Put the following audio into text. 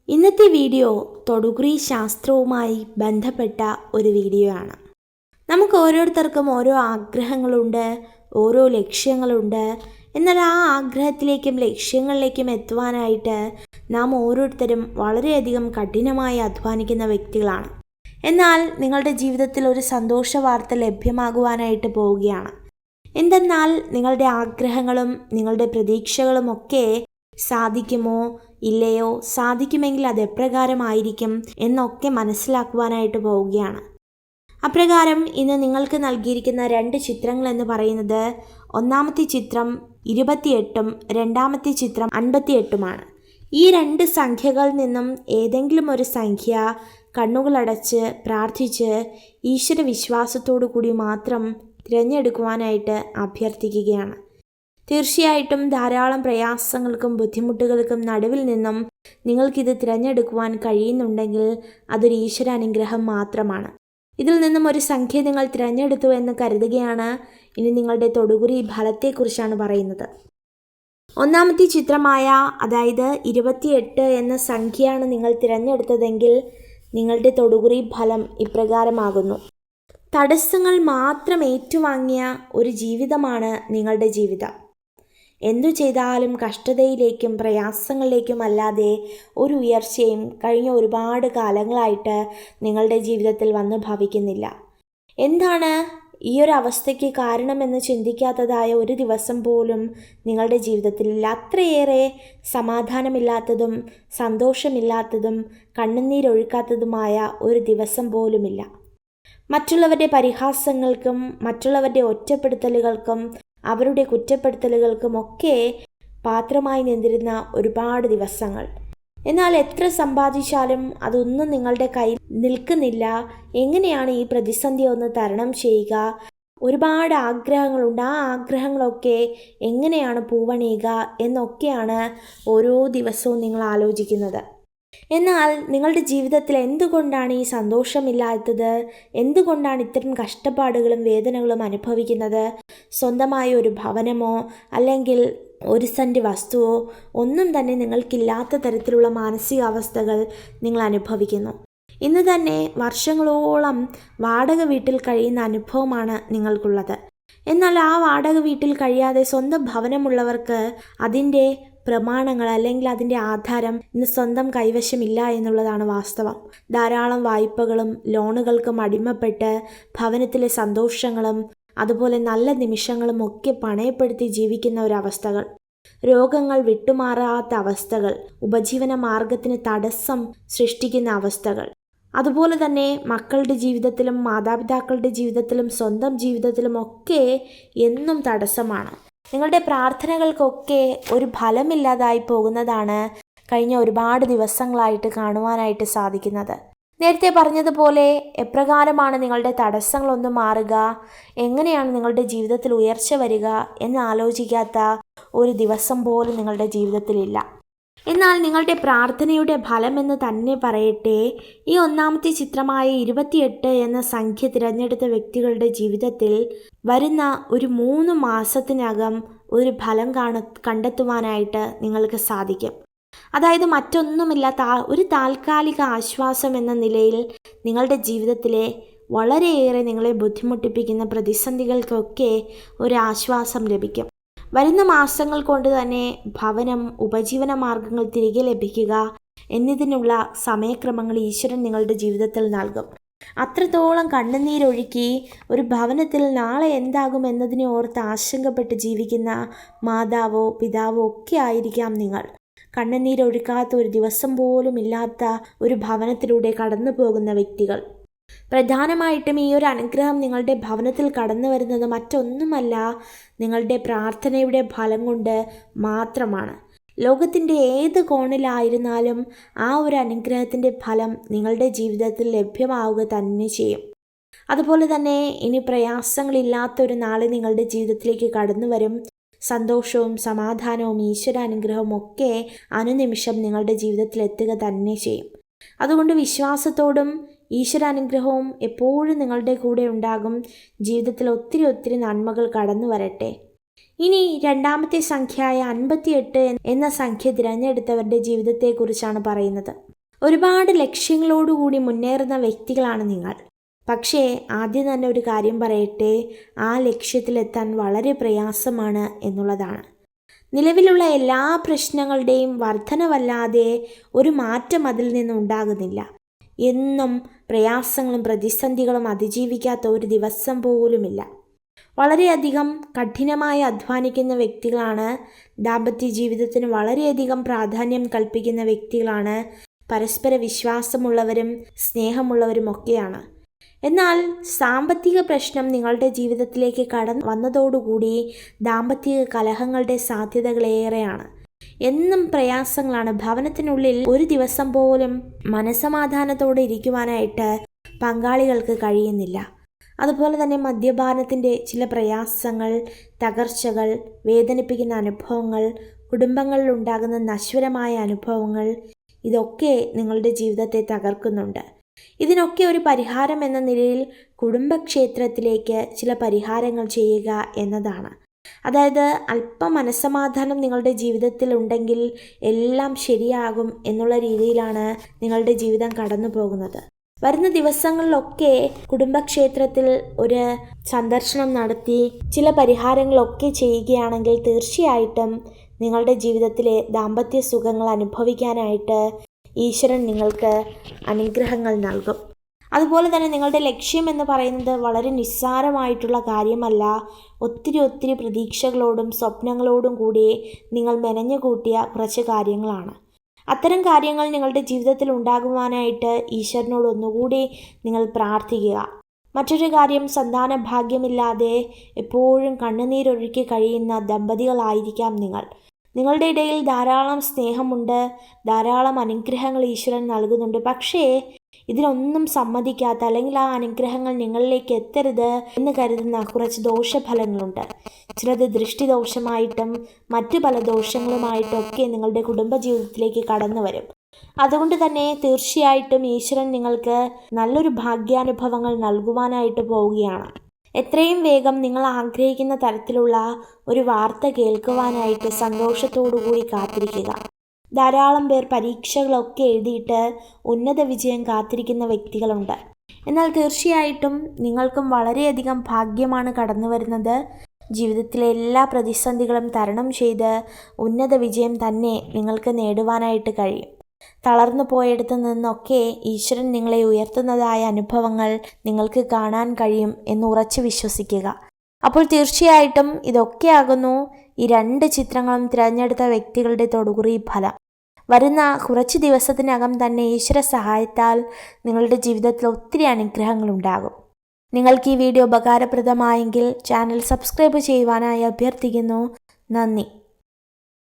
ഇന്നത്തെ വീഡിയോ തൊടുകുറി ശാസ്ത്രവുമായി ബന്ധപ്പെട്ട ഒരു വീഡിയോ ആണ്. നമുക്ക് ഓരോരുത്തർക്കും ഓരോ ആഗ്രഹങ്ങളുണ്ട്, ഓരോ ലക്ഷ്യങ്ങളുണ്ട്. എന്നാൽ ആ ആഗ്രഹത്തിലേക്കും ലക്ഷ്യങ്ങളിലേക്കും എത്തുവാനായിട്ട് നാം ഓരോരുത്തരും വളരെയധികം കഠിനമായി അധ്വാനിക്കുന്ന വ്യക്തികളാണ്. എന്നാൽ നിങ്ങളുടെ ജീവിതത്തിൽ ഒരു സന്തോഷ വാർത്ത ലഭ്യമാകുവാനായിട്ട് പോവുകയാണ്. എന്തെന്നാൽ നിങ്ങളുടെ ആഗ്രഹങ്ങളും നിങ്ങളുടെ പ്രതീക്ഷകളും ഒക്കെ സാധിക്കുമോ ഇല്ലയോ, സാധിക്കുമെങ്കിൽ അത് എപ്രകാരമായിരിക്കും എന്നൊക്കെ മനസ്സിലാക്കുവാനായിട്ട് പോവുകയാണ്. അപ്രകാരം ഇന്ന് നിങ്ങൾക്ക് നൽകിയിരിക്കുന്ന 2 ചിത്രങ്ങൾ എന്ന് പറയുന്നത്, ഒന്നാമത്തെ ചിത്രം 28ഉം രണ്ടാമത്തെ ചിത്രം 58ഉമാണ്. ഈ 2 സംഖ്യകളിൽ നിന്നും ഏതെങ്കിലും ഒരു സംഖ്യ കണ്ണുകളടച്ച് പ്രാർത്ഥിച്ച് ഈശ്വര വിശ്വാസത്തോടു കൂടി മാത്രം തിരഞ്ഞെടുക്കുവാനായിട്ട് അഭ്യർത്ഥിക്കുകയാണ്. തീർച്ചയായിട്ടും ധാരാളം പ്രയാസങ്ങൾക്കും ബുദ്ധിമുട്ടുകൾക്കും നടുവിൽ നിന്നും നിങ്ങൾക്കിത് തിരഞ്ഞെടുക്കുവാൻ കഴിയുന്നുണ്ടെങ്കിൽ അതൊരു ഈശ്വര അനുഗ്രഹം മാത്രമാണ്. ഇതിൽ നിന്നും ഒരു സംഖ്യ നിങ്ങൾ തിരഞ്ഞെടുത്തു എന്ന് കരുതുകയാണ്. ഇനി നിങ്ങളുടെ തൊടുകുറി ഫലത്തെക്കുറിച്ചാണ് പറയുന്നത്. ഒന്നാമത്തെ ചിത്രമായ, അതായത് 28 എന്ന സംഖ്യയാണ് നിങ്ങൾ തിരഞ്ഞെടുത്തതെങ്കിൽ നിങ്ങളുടെ തൊടുകുറി ഫലം ഇപ്രകാരമാകുന്നു. തടസ്സങ്ങൾ മാത്രം ഏറ്റുവാങ്ങിയ ഒരു ജീവിതമാണ് നിങ്ങളുടെ ജീവിതം. എന്തു ചെയ്താലും കഷ്ടതയിലേക്കും പ്രയാസങ്ങളിലേക്കും അല്ലാതെ ഒരു ഉയർച്ചയും കഴിഞ്ഞ ഒരുപാട് കാലങ്ങളായിട്ട് നിങ്ങളുടെ ജീവിതത്തിൽ വന്നു ഭവിക്കുന്നില്ല. എന്താണ് ഈ ഒരു അവസ്ഥയ്ക്ക് കാരണമെന്ന് ചിന്തിക്കാത്തതായ ഒരു ദിവസം പോലും നിങ്ങളുടെ ജീവിതത്തിലില്ല. അത്രയേറെ സമാധാനമില്ലാത്തതും സന്തോഷമില്ലാത്തതും കണ്ണുനീരൊഴുക്കാത്തതുമായ ഒരു ദിവസം പോലുമില്ല. മറ്റുള്ളവരുടെ പരിഹാസങ്ങൾക്കും മറ്റുള്ളവരുടെ ഒറ്റപ്പെടുത്തലുകൾക്കും അവരുടെ കുറ്റപ്പെടുത്തലുകൾക്കുമൊക്കെ പാത്രമായി നിന്നിരുന്ന ഒരുപാട് ദിവസങ്ങൾ. എന്നാൽ എത്ര സമ്പാദിച്ചാലും അതൊന്നും നിങ്ങളുടെ കയ്യിൽ നിൽക്കുന്നില്ല. എങ്ങനെയാണ് ഈ പ്രതിസന്ധി ഒന്ന് തരണം ചെയ്യുക? ഒരുപാട് ആഗ്രഹങ്ങളുണ്ട്. ആ ആഗ്രഹങ്ങളൊക്കെ എങ്ങനെയാണ് പൂവണിയുക എന്നൊക്കെയാണ് ഓരോ ദിവസവും നിങ്ങൾ ആലോചിക്കുന്നത്. എന്നാൽ നിങ്ങളുടെ ജീവിതത്തിൽ എന്തുകൊണ്ടാണ് ഈ സന്തോഷമില്ലാത്തത്? എന്തുകൊണ്ടാണ് ഇത്തരം കഷ്ടപ്പാടുകളും വേദനകളും അനുഭവിക്കുന്നത്? സ്വന്തമായ ഒരു ഭവനമോ അല്ലെങ്കിൽ 1 സെൻറ്റ് വസ്തുവോ ഒന്നും തന്നെ നിങ്ങൾക്കില്ലാത്ത തരത്തിലുള്ള മാനസികാവസ്ഥകൾ നിങ്ങൾ അനുഭവിക്കുന്നു. ഇന്ന് തന്നെ വർഷങ്ങളോളം വാടക വീട്ടിൽ കഴിയുന്ന അനുഭവമാണ് നിങ്ങൾക്കുള്ളത്. എന്നാൽ ആ വാടക വീട്ടിൽ കഴിയാതെ സ്വന്തം ഭവനമുള്ളവർക്ക് അതിൻ്റെ പ്രമാണങ്ങൾ അല്ലെങ്കിൽ അതിൻ്റെ ആധാരം ഇന്ന് സ്വന്തം കൈവശമില്ല എന്നുള്ളതാണ് വാസ്തവം. ധാരാളം വായ്പകളും ലോണുകൾക്കും അടിമപ്പെട്ട് ഭവനത്തിലെ സന്തോഷങ്ങളും അതുപോലെ നല്ല നിമിഷങ്ങളും ഒക്കെ പണയപ്പെടുത്തി ജീവിക്കുന്ന ഒരവസ്ഥകൾ, രോഗങ്ങൾ വിട്ടുമാറാത്ത അവസ്ഥകൾ, ഉപജീവന മാർഗത്തിന് തടസ്സം സൃഷ്ടിക്കുന്ന അവസ്ഥകൾ, അതുപോലെ തന്നെ മക്കളുടെ ജീവിതത്തിലും മാതാപിതാക്കളുടെ ജീവിതത്തിലും സ്വന്തം ജീവിതത്തിലും ഒക്കെ എന്നും തടസ്സമാണ്. നിങ്ങളുടെ പ്രാർത്ഥനകൾക്കൊക്കെ ഒരു ഫലമില്ലാതായി പോകുന്നതാണ് കഴിഞ്ഞ ഒരുപാട് ദിവസങ്ങളായിട്ട് കാണുവാനായിട്ട് സാധിക്കുന്നത്. നേരത്തെ പറഞ്ഞതുപോലെ എപ്രകാരമാണ് നിങ്ങളുടെ തടസ്സങ്ങളൊന്ന് മാറുക, എങ്ങനെയാണ് നിങ്ങളുടെ ജീവിതത്തിൽ ഉയർച്ച വരിക എന്ന് ആലോചിക്കാത്ത ഒരു ദിവസം പോലും നിങ്ങളുടെ ജീവിതത്തിലില്ല. എന്നാൽ നിങ്ങളുടെ പ്രാർത്ഥനയുടെ ഫലമെന്ന് തന്നെ പറയട്ടെ, ഈ ഒന്നാമത്തെ ചിത്രമായ 28 എന്ന സംഖ്യ തിരഞ്ഞെടുത്ത വ്യക്തികളുടെ ജീവിതത്തിൽ വരുന്ന ഒരു 3 മാസത്തിനകം ഒരു ഫലം കണ്ടെത്തുവാനായിട്ട് നിങ്ങൾക്ക് സാധിക്കും. അതായത് മറ്റൊന്നുമില്ലാത്ത ഒരു താൽക്കാലിക ആശ്വാസം എന്ന നിലയിൽ നിങ്ങളുടെ ജീവിതത്തിലെ വളരെയേറെ നിങ്ങളെ ബുദ്ധിമുട്ടിപ്പിക്കുന്ന പ്രതിസന്ധികൾക്കൊക്കെ ഒരു ആശ്വാസം ലഭിക്കും. വരുന്ന മാസങ്ങൾ കൊണ്ട് തന്നെ ഭവനം, ഉപജീവന മാർഗങ്ങൾ തിരികെ ലഭിക്കുക എന്നതിനുള്ള സമയക്രമങ്ങൾ ഈശ്വരൻ നിങ്ങളുടെ ജീവിതത്തിൽ നൽകും. അത്രത്തോളം കണ്ണുനീരൊഴുക്കി ഒരു ഭവനത്തിൽ നാളെ എന്താകും എന്നതിനെ ഓർത്ത് ആശങ്കപ്പെട്ട് ജീവിക്കുന്ന മാതാവോ പിതാവോ ഒക്കെ ആയിരിക്കാം നിങ്ങൾ. കണ്ണുനീരൊഴുക്കാത്ത ഒരു ദിവസം പോലും ഇല്ലാത്ത ഒരു ഭവനത്തിലൂടെ കടന്നു പോകുന്ന വ്യക്തികൾ. പ്രധാനമായിട്ടും ഈ ഒരു അനുഗ്രഹം നിങ്ങളുടെ ഭവനത്തിൽ കടന്നു വരുന്നത് മറ്റൊന്നുമല്ല, നിങ്ങളുടെ പ്രാർത്ഥനയുടെ ഫലം കൊണ്ട് മാത്രമാണ്. ലോകത്തിൻ്റെ ഏത് കോണിലായിരുന്നാലും ആ ഒരു അനുഗ്രഹത്തിൻ്റെ ഫലം നിങ്ങളുടെ ജീവിതത്തിൽ ലഭ്യമാവുക തന്നെ ചെയ്യും. അതുപോലെ തന്നെ ഇനി പ്രയാസങ്ങളില്ലാത്തൊരു നാളെ നിങ്ങളുടെ ജീവിതത്തിലേക്ക് കടന്നു വരും. സന്തോഷവും സമാധാനവും ഈശ്വരാനുഗ്രഹവും ഒക്കെ അനുനിമിഷം നിങ്ങളുടെ ജീവിതത്തിൽ എത്തുക തന്നെ ചെയ്യും. അതുകൊണ്ട് വിശ്വാസത്തോടും ഈശ്വരാനുഗ്രഹവും എപ്പോഴും നിങ്ങളുടെ കൂടെ ഉണ്ടാകും. ജീവിതത്തിൽ ഒത്തിരി നന്മകൾ കടന്നു വരട്ടെ. ഇനി രണ്ടാമത്തെ സംഖ്യയായ 58 എന്ന സംഖ്യ തിരഞ്ഞെടുത്തവരുടെ ജീവിതത്തെക്കുറിച്ചാണ് പറയുന്നത്. ഒരുപാട് ലക്ഷ്യങ്ങളോടുകൂടി മുന്നേറുന്ന വ്യക്തികളാണ് നിങ്ങൾ. പക്ഷേ ആദ്യം തന്നെ ഒരു കാര്യം പറയട്ടെ, ആ ലക്ഷ്യത്തിലെത്താൻ വളരെ പ്രയാസമാണ് എന്നുള്ളതാണ്. നിലവിലുള്ള എല്ലാ പ്രശ്നങ്ങളുടെയും വർധനവല്ലാതെ ഒരു മാറ്റം അതിൽ നിന്നുണ്ടാകുന്നില്ല. എന്നും പ്രയാസങ്ങളും പ്രതിസന്ധികളും അതിജീവിക്കാത്ത ഒരു ദിവസം പോലുമില്ല. വളരെയധികം കഠിനമായി അധ്വാനിക്കുന്ന വ്യക്തികളാണ്. ദാമ്പത്യ ജീവിതത്തിന് വളരെയധികം പ്രാധാന്യം കൽപ്പിക്കുന്ന വ്യക്തികളാണ്. പരസ്പര വിശ്വാസമുള്ളവരും സ്നേഹമുള്ളവരും ഒക്കെയാണ്. എന്നാൽ സാമ്പത്തിക പ്രശ്നം നിങ്ങളുടെ ജീവിതത്തിലേക്ക് കടന്നു വന്നതോടുകൂടി ദാമ്പത്യ കലഹങ്ങളുടെ സാധ്യതകളേറെയാണ്. എന്നും പ്രയാസങ്ങളാണ്. ഭവനത്തിനുള്ളിൽ ഒരു ദിവസം പോലും മനസമാധാനത്തോടെ ഇരിക്കുവാനായിട്ട് പങ്കാളികൾക്ക് കഴിയുന്നില്ല. അതുപോലെ തന്നെ മദ്യപാനത്തിൻ്റെ ചില പ്രയാസങ്ങൾ, തകർച്ചകൾ, വേദനിപ്പിക്കുന്ന അനുഭവങ്ങൾ, കുടുംബങ്ങളിൽ ഉണ്ടാകുന്ന നശ്വരമായ അനുഭവങ്ങൾ, ഇതൊക്കെ നിങ്ങളുടെ ജീവിതത്തെ തകർക്കുന്നുണ്ട്. ഇതിനൊക്കെ ഒരു പരിഹാരം എന്ന നിലയിൽ കുടുംബക്ഷേത്രത്തിലേക്ക് ചില പരിഹാരങ്ങൾ ചെയ്യുക എന്നതാണ്. അതായത് അല്പം മനസ്സമാധാനം നിങ്ങളുടെ ജീവിതത്തിൽ ഉണ്ടെങ്കിൽ എല്ലാം ശരിയാകും എന്നുള്ള രീതിയിലാണ് നിങ്ങളുടെ ജീവിതം കടന്നു പോകുന്നത്. വരുന്ന ദിവസങ്ങളിലൊക്കെ കുടുംബക്ഷേത്രത്തിൽ ഒരു സന്ദർശനം നടത്തി ചില പരിഹാരങ്ങളൊക്കെ ചെയ്യുകയാണെങ്കിൽ തീർച്ചയായിട്ടും നിങ്ങളുടെ ജീവിതത്തിലെ ദാമ്പത്യ സുഖങ്ങൾ അനുഭവിക്കാനായിട്ട് ഈശ്വരൻ നിങ്ങൾക്ക് അനുഗ്രഹങ്ങൾ നൽകും. അതുപോലെ തന്നെ നിങ്ങളുടെ ലക്ഷ്യം എന്ന് പറയുന്നത് വളരെ നിസ്സാരമായിട്ടുള്ള കാര്യമല്ല. ഒത്തിരി പ്രതീക്ഷകളോടും സ്വപ്നങ്ങളോടും കൂടി നിങ്ങൾ മെനഞ്ഞുകൂട്ടിയ കുറച്ച് കാര്യങ്ങളാണ്. അത്തരം കാര്യങ്ങൾ നിങ്ങളുടെ ജീവിതത്തിൽ ഉണ്ടാകുവാനായിട്ട് ഈശ്വരനോട് ഒന്നുകൂടി നിങ്ങൾ പ്രാർത്ഥിക്കുക. മറ്റൊരു കാര്യം, സന്താന ഭാഗ്യമില്ലാതെ എപ്പോഴും കണ്ണുനീരൊഴുക്കി കഴിയുന്ന ദമ്പതികളായിരിക്കാം നിങ്ങൾ. നിങ്ങളുടെ ഇടയിൽ ധാരാളം സ്നേഹമുണ്ട്, ധാരാളം അനുഗ്രഹങ്ങൾ ഈശ്വരൻ നൽകുന്നുണ്ട്. പക്ഷേ ഇതിനൊന്നും സമ്മതിക്കാത്ത, അല്ലെങ്കിൽ ആ അനുഗ്രഹങ്ങൾ നിങ്ങളിലേക്ക് എത്തരുത് എന്ന് കരുതുന്ന കുറച്ച് ദോഷഫലങ്ങളുണ്ട്. ചിലത് ദൃഷ്ടിദോഷമായിട്ടും മറ്റു പല ദോഷങ്ങളുമായിട്ടും ഒക്കെ നിങ്ങളുടെ കുടുംബജീവിതത്തിലേക്ക് കടന്നു വരും. അതുകൊണ്ട് തന്നെ തീർച്ചയായിട്ടും ഈശ്വരൻ നിങ്ങൾക്ക് നല്ലൊരു ഭാഗ്യാനുഭവങ്ങൾ നൽകുവാനായിട്ട് പോവുകയാണ്. എത്രയും വേഗം നിങ്ങൾ ആഗ്രഹിക്കുന്ന തരത്തിലുള്ള ഒരു വാർത്ത കേൾക്കുവാനായിട്ട് സന്തോഷത്തോടുകൂടി കാത്തിരിക്കുക. ധാരാളം പേർ പരീക്ഷകളൊക്കെ എഴുതിയിട്ട് ഉന്നത വിജയം കാത്തിരിക്കുന്ന വ്യക്തികളുണ്ട്. എന്നാൽ തീർച്ചയായിട്ടും നിങ്ങൾക്കും വളരെയധികം ഭാഗ്യമാണ് കടന്നു വരുന്നത്. ജീവിതത്തിലെ എല്ലാ പ്രതിസന്ധികളും തരണം ചെയ്ത് ഉന്നത വിജയം തന്നെ നിങ്ങൾക്ക് നേടുവാനായിട്ട് കഴിയും. തളർന്നു പോയെടുത്തു നിന്നൊക്കെ ഈശ്വരൻ നിങ്ങളെ ഉയർത്തുന്നതായ അനുഭവങ്ങൾ നിങ്ങൾക്ക് കാണാൻ കഴിയും എന്ന് ഉറച്ചു വിശ്വസിക്കുക. അപ്പോൾ തീർച്ചയായിട്ടും ഇതൊക്കെയാകുന്നു ഈ 2 ചിത്രങ്ങളും തിരഞ്ഞെടുത്ത വ്യക്തികളുടെ തൊടുകുറി ഫലം. വരുന്ന കുറച്ച് ദിവസത്തിനകം തന്നെ ഈശ്വര സഹായത്താൽ നിങ്ങളുടെ ജീവിതത്തിൽ ഒത്തിരി അനുഗ്രഹങ്ങളുണ്ടാകും. നിങ്ങൾക്ക് ഈ വീഡിയോ ഉപകാരപ്രദമായെങ്കിൽ ചാനൽ സബ്സ്ക്രൈബ് ചെയ്യുവാനായി അഭ്യർത്ഥിക്കുന്നു. നന്ദി.